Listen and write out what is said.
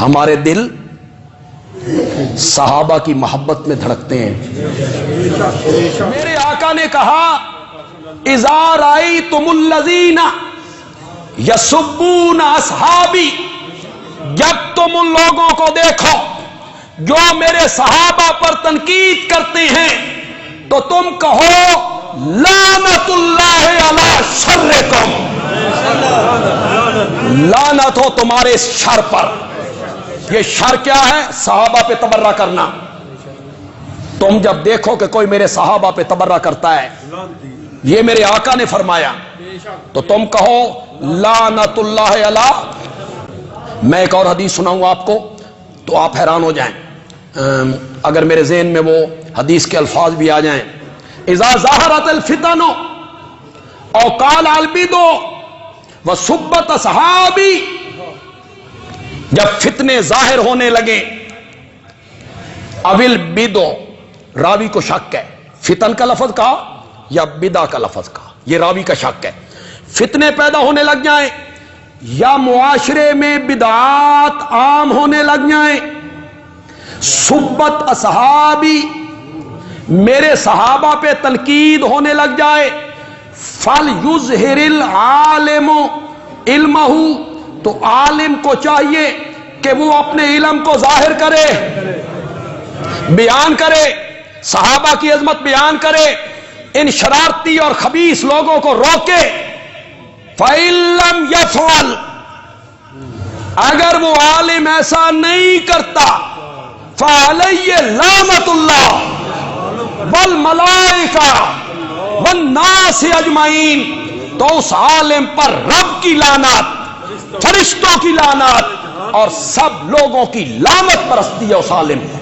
ہمارے دل صحابہ کی محبت میں دھڑکتے ہیں. میرے آقا نے کہا اذا رأیتم الذین یسبون اصحابی، جب تم ان لوگوں کو دیکھو جو میرے صحابہ پر تنقید کرتے ہیں تو تم کہو لعنت اللہ علی شرکم، لعنت ہو تمہارے شر پر. یہ شر کیا ہے؟ صحابہ پہ تبرہ کرنا. تم جب دیکھو کہ کوئی میرے صحابہ پہ تبرہ کرتا ہے، یہ میرے آقا نے فرمایا، تو تم کہو لعنت اللہ علی. میں ایک اور حدیث سناؤں آپ کو تو آپ حیران ہو جائیں، اگر میرے ذہن میں وہ حدیث کے الفاظ بھی آ جائیں. اذا ظہرت الفتن او قال البدع وسبت اصحابی، جب فتنے ظاہر ہونے لگے، اول بدع، راوی کو شک ہے، فتن کا لفظ کہا یا بدع کا لفظ کہا، یہ راوی کا شک ہے. فتنے پیدا ہونے لگ جائیں یا معاشرے میں بدعات عام ہونے لگ جائیں، سبت اصحابی، میرے صحابہ پہ تنقید ہونے لگ جائے، فَلْيُظْهِرِ الْعَالِمُ عِلْمَهُ، تو عالم کو چاہیے کہ وہ اپنے علم کو ظاہر کرے، بیان کرے، صحابہ کی عظمت بیان کرے، ان شرارتی اور خبیث لوگوں کو روکے. فَإِن لَّمْ يَفْعَلْ، اگر وہ عالم ایسا نہیں کرتا، فَعَلَيْهِ لَعْنَةُ اللَّهِ وَالْمَلَائِكَةِ وَالنَّاسِ أَجْمَعِينَ، تو اس عالم پر رب کی لعنت، فرشتوں کی لعنت اور سب لوگوں کی لعنت برستی ہے اس عالم پر.